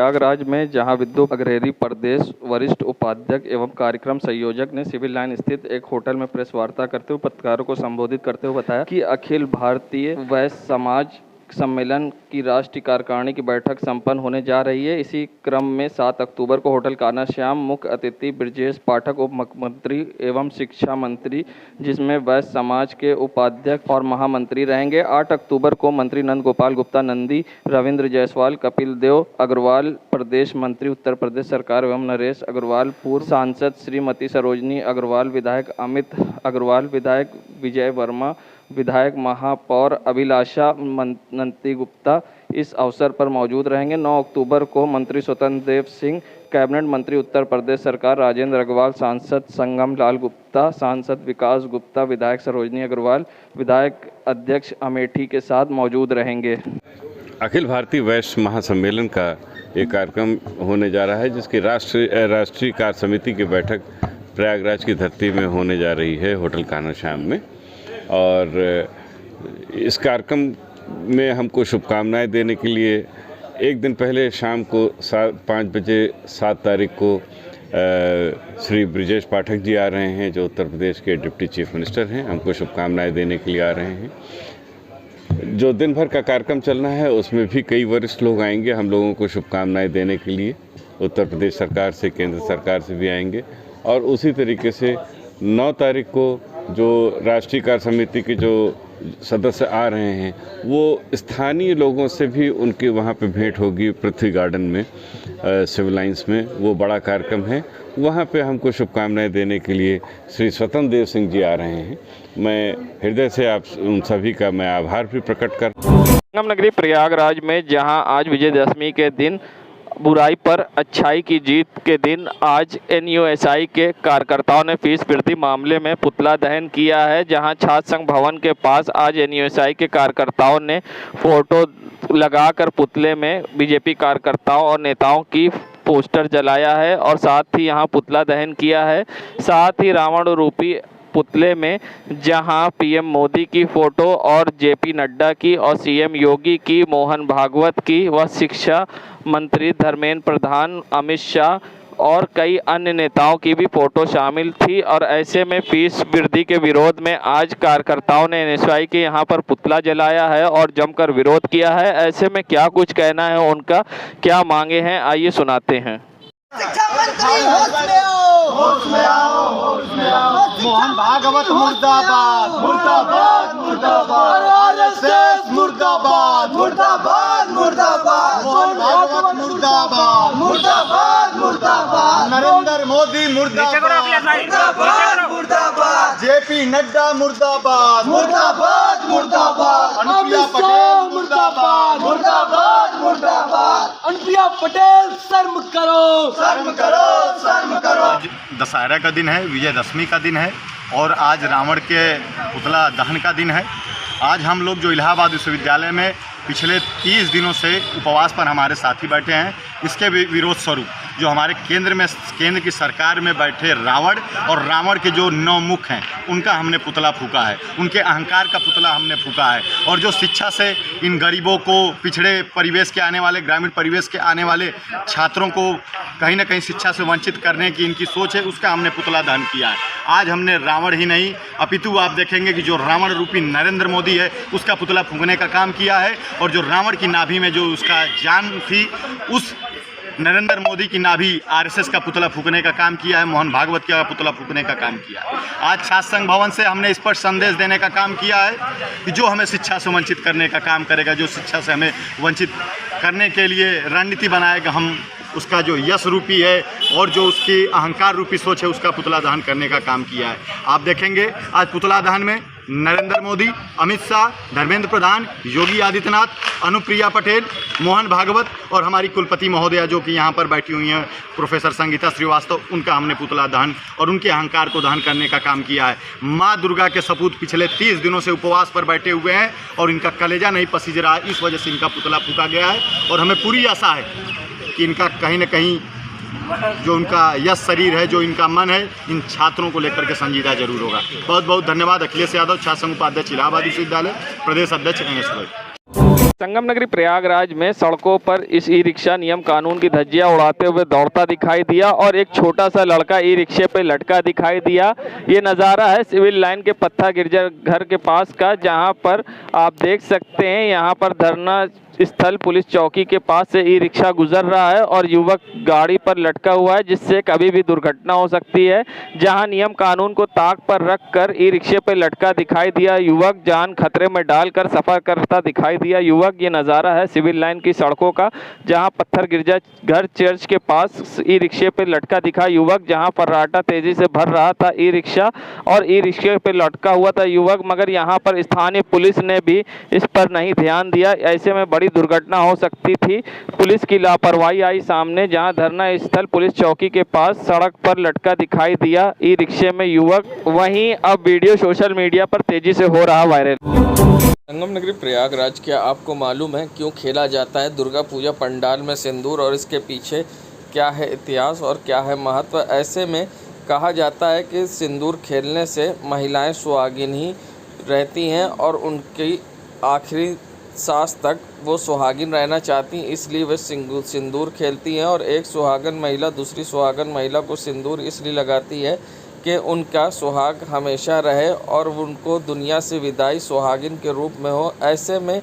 प्रयागराज में जहां विद्युत अग्रही प्रदेश वरिष्ठ उपाध्यक्ष एवं कार्यक्रम संयोजक ने सिविल लाइन स्थित एक होटल में प्रेस वार्ता करते हुए पत्रकारों को संबोधित करते हुए बताया कि अखिल भारतीय वैश्य समाज सम्मेलन की राष्ट्रीय कार्यकारिणी की बैठक संपन्न होने जा रही है। इसी क्रम में 7 अक्टूबर को होटल कान्हा श्याम मुख्य अतिथि ब्रजेश पाठक उप मुख्यमंत्री एवं शिक्षा मंत्री, जिसमें वैश्य समाज के उपाध्यक्ष और महामंत्री रहेंगे। 8 अक्टूबर को मंत्री नंद गोपाल गुप्ता नंदी, रविंद्र जायसवाल, कपिल देव अग्रवाल प्रदेश मंत्री उत्तर प्रदेश सरकार एवं नरेश अग्रवाल, पूर्व सांसद श्रीमती सरोजनी अग्रवाल, विधायक अमित अग्रवाल, विधायक विजय वर्मा, विधायक महापौर अभिलाषा नंती गुप्ता इस अवसर पर मौजूद रहेंगे। 9 अक्टूबर को मंत्री स्वतंत्र देव सिंह, कैबिनेट मंत्री उत्तर प्रदेश सरकार राजेंद्र अग्रवाल, सांसद संगम लाल गुप्ता, सांसद विकास गुप्ता, विधायक सरोजनी अग्रवाल, विधायक अध्यक्ष अमेठी के साथ मौजूद रहेंगे। अखिल भारतीय वैश्य महासम्मेलन का एक कार्यक्रम होने जा रहा है, जिसकी राष्ट्रीय कार्य समिति की बैठक प्रयागराज की धरती में होने जा रही है होटल कान्हा श्याम में। और इस कार्यक्रम में हमको शुभकामनाएं देने के लिए एक दिन पहले शाम को 5 बजे 7 तारीख को श्री ब्रजेश पाठक जी आ रहे हैं, जो उत्तर प्रदेश के डिप्टी चीफ मिनिस्टर हैं। हमको शुभकामनाएं देने के लिए आ रहे हैं। जो दिन भर का कार्यक्रम चलना है उसमें भी कई वरिष्ठ लोग आएंगे हम लोगों को शुभकामनाएं देने के लिए। उत्तर प्रदेश सरकार से, केंद्र सरकार से भी आएंगे। और उसी तरीके से 9 तारीख को जो राष्ट्रीय कार्य समिति के जो सदस्य आ रहे हैं, वो स्थानीय लोगों से भी उनके वहाँ पे भेंट होगी पृथ्वी गार्डन में, सिविल लाइन्स में। वो बड़ा कार्यक्रम है, वहाँ पे हमको शुभकामनाएं देने के लिए श्री स्वतंत्र देव सिंह जी आ रहे हैं। मैं हृदय से आप उन सभी का मैं आभार भी प्रकट कर। संगम नगरी प्रयागराज में जहां आज विजयदशमी के दिन, बुराई पर अच्छाई की जीत के दिन, आज एनयूएसआई के कार्यकर्ताओं ने फीस वृद्धि मामले में पुतला दहन किया है। जहां छात्र संघ भवन के पास आज एनयूएसआई के कार्यकर्ताओं ने फोटो लगाकर पुतले में बीजेपी कार्यकर्ताओं और नेताओं की पोस्टर जलाया है और साथ ही यहां पुतला दहन किया है। साथ ही रावण रूपी पुतले में जहां पीएम मोदी की फोटो और जेपी नड्डा की और सीएम योगी की, मोहन भागवत की व शिक्षा मंत्री धर्मेंद्र प्रधान, अमित शाह और कई अन्य नेताओं की भी फोटो शामिल थी। और ऐसे में फीस वृद्धि के विरोध में आज कार्यकर्ताओं ने एनएसआई के यहाँ पर पुतला जलाया है और जमकर विरोध किया है। ऐसे में क्या कुछ कहना है उनका, क्या मांगे हैं, आइए सुनाते हैं। शिक्षा मंत्री होश में आओ, मोहन भागवत मुर्दाबाद, मुर्दाबाद, मुर्दाबाद, आरएसएस मुर्दाबाद, मुर्दाबाद, मुर्दाबाद, मोहन भागवत मुर्दाबाद, मुर्दाबाद, मुर्दाबाद, नरेंद्र मोदी मुर्दाबाद, मुर्दाबाद, मुर्दाबाद, जेपी नड्डा मुर्दाबाद, मुर्दाबाद, मुर्दाबाद, अनुप्रिया पटेल मुर्दाबाद, मुर्दाबाद, मुर्दाबाद, अनुप्रिया पटेल शर्म करो, शर्म करो, शर्म करो। दशहरा का दिन है, विजयदशमी का दिन है और आज रावण के पुतला दहन का दिन है। आज हम लोग जो इलाहाबाद विश्वविद्यालय में पिछले 30 दिनों से उपवास पर हमारे साथी बैठे हैं, इसके विरोध स्वरूप जो हमारे केंद्र की सरकार में बैठे रावण और रावण के जो 9 मुख हैं, उनका हमने पुतला फूका है, उनके अहंकार का पुतला हमने फूका है। और जो शिक्षा से इन गरीबों को, पिछड़े परिवेश के आने वाले, ग्रामीण परिवेश के आने वाले छात्रों को कहीं ना कहीं शिक्षा से वंचित करने की इनकी सोच है, उसका हमने पुतला दहन किया है। आज हमने रावण ही नहीं, अपितु आप देखेंगे कि जो रावण रूपी नरेंद्र मोदी है, उसका पुतला फूकने का काम किया है। और जो रावण की नाभि में जो उसका जान थी, उस नरेंद्र मोदी की नाभि आरएसएस का पुतला फूकने का काम किया है, मोहन भागवत का पुतला फूकने का काम किया है। आज छात्र संघ भवन से हमने स्पष्ट संदेश देने का काम किया है कि जो हमें शिक्षा से वंचित करने का काम करेगा, जो शिक्षा से हमें वंचित करने के लिए रणनीति बनाएगा, हम उसका जो यश रूपी है और जो उसकी अहंकार रूपी सोच है, उसका पुतला दहन करने का काम किया है। आप देखेंगे आज पुतला दहन में नरेंद्र मोदी, अमित शाह, धर्मेंद्र प्रधान, योगी आदित्यनाथ, अनुप्रिया पटेल, मोहन भागवत और हमारी कुलपति महोदया जो कि यहाँ पर बैठी हुई हैं, प्रोफेसर संगीता श्रीवास्तव, उनका हमने पुतला दहन और उनके अहंकार को दहन करने का काम किया है। माँ दुर्गा के सपूत पिछले 30 दिनों से उपवास पर बैठे हुए हैं और इनका कलेजा नहीं पसीज रहा है, इस वजह से इनका पुतला फूका गया है। और हमें पूरी आशा है कि इनका कहीं न कहीं जो उनका यश शरीर है, जो इनका मन है, इन छात्रों को लेकर के संजीदा जरूर होगा। बहुत बहुत धन्यवाद। अखिलेश यादव, छात्र संघ उपाध्यक्ष, इलाहाबाद विश्वविद्यालय, प्रदेश अध्यक्ष NS। संगम नगरी प्रयागराज में सड़कों पर इस ई रिक्शा नियम कानून की धज्जियां उड़ाते हुए दौड़ता दिखाई दिया और एक छोटा सा लड़का ई रिक्शे पे लटका दिखाई दिया। ये नज़ारा है सिविल लाइन के पत्थर गिरजाघर के पास का, जहां पर आप देख सकते हैं यहां पर धरना स्थल पुलिस चौकी के पास से ई रिक्शा गुजर रहा है और युवक गाड़ी पर लटका हुआ है, जिससे कभी भी दुर्घटना हो सकती है। जहां नियम कानून को ताक पर रखकर ई रिक्शे पर लटका दिखाई दिया युवक, जान खतरे में डालकर सफर करता दिखाई दिया युवक। ये नज़ारा है सिविल लाइन की सड़कों का, जहां पत्थर गिरजाघर चर्च के पास ई रिक्शे पर लटका दिखा युवक, जहां फर्राटा तेजी से भर रहा था ई रिक्शा और ई रिक्शे पर लटका हुआ था युवक, मगर यहाँ पर स्थानीय पुलिस ने भी इस पर नहीं ध्यान दिया। ऐसे में बड़ी दुर्घटना हो सकती थी। पुलिस की लापरवाही आई सामने, जहां धरना स्थल पुलिस चौकी के पास सड़क पर लटका दिखाई दिया ई रिक्शे में युवक। वहीं अब वीडियो सोशल मीडिया पर तेजी से हो रहा वायरल। संगम नगरी प्रयागराज, क्या आपको मालूम है क्यों खेला जाता है दुर्गा पूजा पंडाल में सिंदूर और इसके पीछे क्या है इतिहास और क्या है महत्व? ऐसे में कहा जाता है कि सिंदूर खेलने से महिलाएं सुहागिन ही रहती हैं और उनकी आखिरी सांस तक वो सुहागिन रहना चाहती हैं, इसलिए वे सिंदूर खेलती हैं। और एक सुहागन महिला दूसरी सुहागन महिला को सिंदूर इसलिए लगाती है कि उनका सुहाग हमेशा रहे और उनको दुनिया से विदाई सुहागिन के रूप में हो। ऐसे में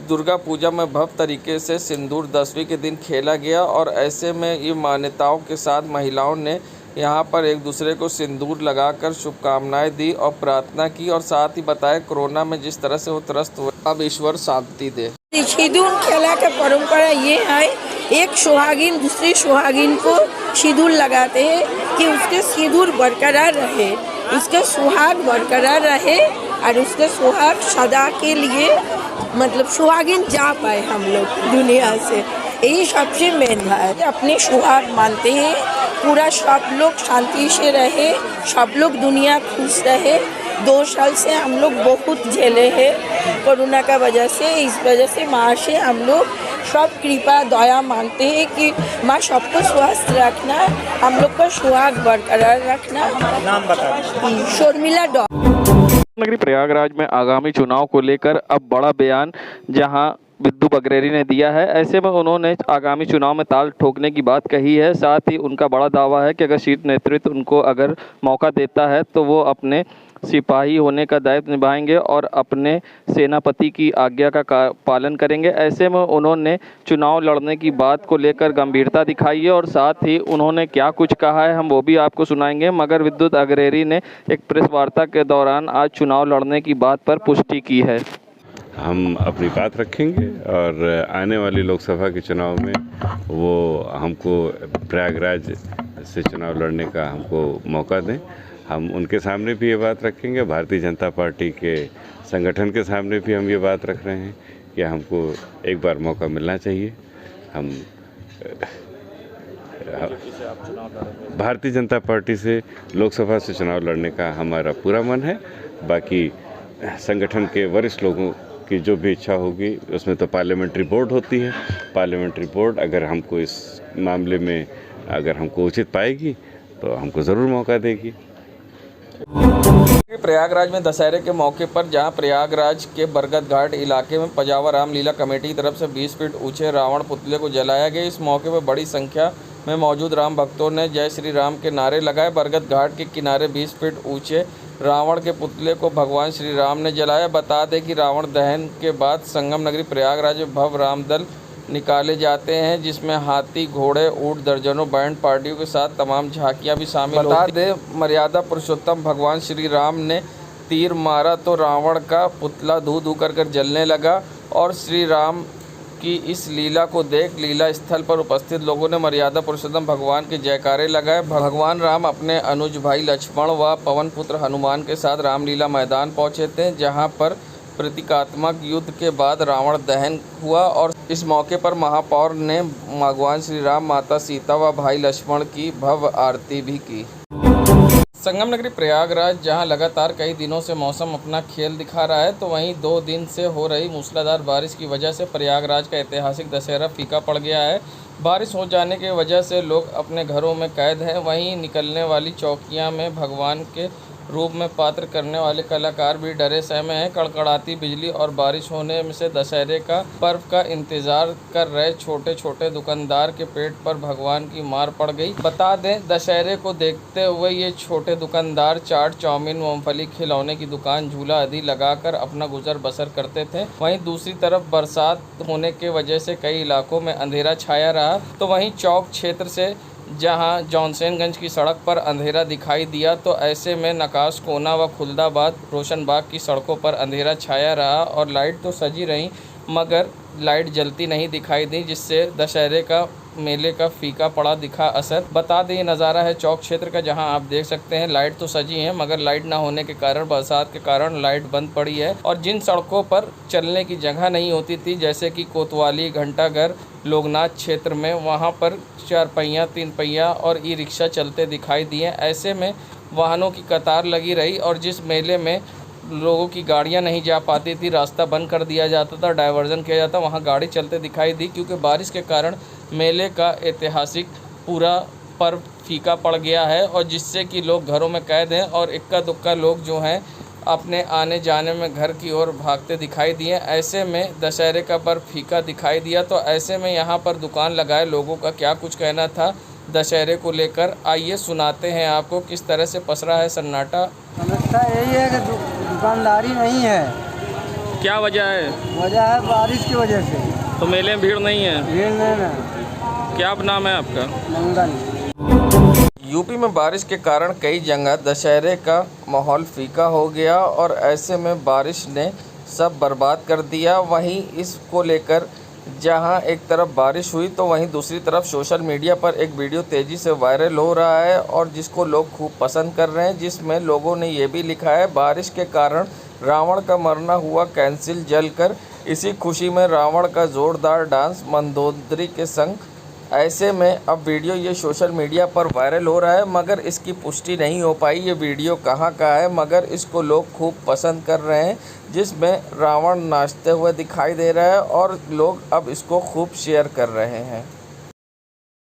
दुर्गा पूजा में भव्य तरीके से सिंदूर दसवीं के दिन खेला गया और ऐसे में ये मान्यताओं के साथ महिलाओं ने यहाँ पर एक दूसरे को सिंदूर लगाकर शुभकामनाएं दी और प्रार्थना की और साथ ही बताया कोरोना में जिस तरह से वो त्रस्त हुए, अब ईश्वर शांति दे। सिंदूर खेला का परंपरा ये है, एक सुहागिन दूसरी सुहागिन को सिंदूर लगाते हैं कि उसके सिंदूर बरकरार रहे, उसके सुहाग बरकरार रहे और उसके सुहाग सदा के लिए मतलब सुहागिन जा पाए हम लोग दुनिया से। यही सबसे मेन है, अपने सुहाग मानते हैं, पूरा सब लोग शांति से रहे, सब लोग दुनिया खुश रहे। 2 साल से हम लोग बहुत झेले हैं कोरोना का वजह से, इस वजह से माँ से हम लोग सब कृपा दया मांगते हैं कि माँ सबको स्वस्थ रखना, हम लोग को सुहाग बरकरार रखना। नाम बता। शर्मिला डॉ। नगरी प्रयागराज में आगामी चुनाव को लेकर अब बड़ा बयान जहां विद्दू बगरेरी ने दिया है। ऐसे में उन्होंने आगामी चुनाव में ताल ठोकने की बात कही है। साथ ही उनका बड़ा दावा है कि अगर शीर्ष नेतृत्व उनको अगर मौका देता है तो वो अपने सिपाही होने का दायित्व निभाएंगे और अपने सेनापति की आज्ञा का पालन करेंगे। ऐसे में उन्होंने चुनाव लड़ने की बात को लेकर गंभीरता दिखाई है और साथ ही उन्होंने क्या कुछ कहा है हम वो भी आपको सुनाएंगे। मगर विद्दू बगरेरी ने एक प्रेस वार्ता के दौरान आज चुनाव लड़ने की बात पर पुष्टि की है। हम अपनी बात रखेंगे और आने वाली लोकसभा के चुनाव में वो हमको प्रयागराज से चुनाव लड़ने का हमको मौका दें। हम उनके सामने भी ये बात रखेंगे, भारतीय जनता पार्टी के संगठन के सामने भी हम ये बात रख रहे हैं कि हमको एक बार मौका मिलना चाहिए। हम भारतीय जनता पार्टी से लोकसभा से चुनाव लड़ने का हमारा पूरा मन है। बाकी संगठन के वरिष्ठ लोगों की जो भी इच्छा होगी उसमें तो पार्लियामेंट्री बोर्ड होती है। पार्लियामेंट्री बोर्ड अगर हमको इस मामले में अगर हमको उचित पाएगी तो हमको ज़रूर मौका देगी। प्रयागराज में दशहरे के मौके पर जहां प्रयागराज के बरगद घाट इलाके में पजावा रामलीला कमेटी की तरफ से 20 फीट ऊंचे रावण पुतले को जलाया गया। इस मौके पर बड़ी संख्या में मौजूद राम भक्तों ने जय श्री राम के नारे लगाए। बरगद घाट के किनारे 20 फीट ऊंचे रावण के पुतले को भगवान श्री राम ने जलाया। बता दें कि रावण दहन के बाद संगम नगरी प्रयागराज में भव्य रामदल निकाले जाते हैं, जिसमें हाथी, घोड़े, ऊंट, दर्जनों बैंड पार्टियों के साथ तमाम झांकियां भी शामिल होती हैं। बता दें, मर्यादा पुरुषोत्तम भगवान श्री राम ने तीर मारा तो रावण का पुतला धू धू कर जलने लगा और श्री राम की इस लीला को देख लीला स्थल पर उपस्थित लोगों ने मर्यादा पुरुषोत्तम भगवान के जयकारे लगाए। भगवान राम अपने अनुज भाई लक्ष्मण व पवन पुत्र हनुमान के साथ रामलीला मैदान पहुंचे थे, जहां पर प्रतीकात्मक युद्ध के बाद रावण दहन हुआ और इस मौके पर महापौर ने भगवान श्री राम, माता सीता व भाई लक्ष्मण की भव्य आरती भी की। संगम नगरी प्रयागराज जहां लगातार कई दिनों से मौसम अपना खेल दिखा रहा है, तो वहीं 2 दिन से हो रही मूसलाधार बारिश की वजह से प्रयागराज का ऐतिहासिक दशहरा फीका पड़ गया है। बारिश हो जाने की वजह से लोग अपने घरों में कैद हैं। वहीं निकलने वाली चौकियां में भगवान के रूप में पात्र करने वाले कलाकार भी डरे सहमे हैं। कड़कड़ाती बिजली और बारिश होने से दशहरे का पर्व का इंतजार कर रहे छोटे छोटे दुकानदार के पेट पर भगवान की मार पड़ गई। बता दें, दशहरे को देखते हुए ये छोटे दुकानदार चाट, चाउमीन, मूंगफली, खिलौने की दुकान, झूला आदि लगाकर अपना गुजर बसर करते थे। वहीं दूसरी तरफ बरसात होने के वजह से कई इलाकों में अंधेरा छाया रहा। तो वहीं चौक क्षेत्र से जहां जॉनसनगंज की सड़क पर अंधेरा दिखाई दिया, तो ऐसे में नकाश कोना व खुलदाबाद, रोशनबाग की सड़कों पर अंधेरा छाया रहा और लाइट तो सजी रही मगर लाइट जलती नहीं दिखाई दी, जिससे दशहरे का मेले का फीका पड़ा दिखा असर। बता दें, ये नज़ारा है चौक क्षेत्र का, जहां आप देख सकते हैं लाइट तो सजी है मगर लाइट ना होने के कारण, बरसात के कारण लाइट बंद पड़ी है। और जिन सड़कों पर चलने की जगह नहीं होती थी, जैसे कि कोतवाली, घंटाघर, लोकनाथ क्षेत्र में, वहां पर 4 पहिया, 3 पहिया और ई रिक्शा चलते दिखाई दिए। ऐसे में वाहनों की कतार लगी रही और जिस मेले में लोगों की गाड़ियां नहीं जा पाती थी, रास्ता बंद कर दिया जाता था, डायवर्जन किया जाता, वहां गाड़ी चलते दिखाई दी, क्योंकि बारिश के कारण मेले का ऐतिहासिक पूरा पर्व फीका पड़ गया है और जिससे कि लोग घरों में कैद हैं और इक्का दुक्का लोग जो हैं अपने आने जाने में घर की ओर भागते दिखाई दिए। ऐसे में दशहरे का पर्व फीका दिखाई दिया। तो ऐसे में यहाँ पर दुकान लगाए लोगों का क्या कुछ कहना था दशहरे को लेकर, आइए सुनाते हैं आपको किस तरह से पसरा है सन्नाटा। समस्या यही है कि दुकानदारी नहीं है। क्या वजह है? वजह है बारिश की वजह से। तो मेले में भीड़ नहीं है? भीड़ नहीं है। क्या नाम है आपका? मंगल। यूपी में बारिश के कारण कई जगह दशहरे का माहौल फीका हो गया और ऐसे में बारिश ने सब बर्बाद कर दिया। वहीं इसको लेकर जहां एक तरफ बारिश हुई तो वहीं दूसरी तरफ सोशल मीडिया पर एक वीडियो तेज़ी से वायरल हो रहा है और जिसको लोग खूब पसंद कर रहे हैं, जिसमें लोगों ने ये भी लिखा है, बारिश के कारण रावण का मरना हुआ कैंसिल जलकर। इसी खुशी में रावण का ज़ोरदार डांस मंदोदरी के संग। ऐसे में अब वीडियो ये सोशल मीडिया पर वायरल हो रहा है मगर इसकी पुष्टि नहीं हो पाई ये वीडियो कहाँ का है, मगर इसको लोग खूब पसंद कर रहे हैं, जिसमें रावण नाचते हुए दिखाई दे रहा है और लोग अब इसको खूब शेयर कर रहे हैं।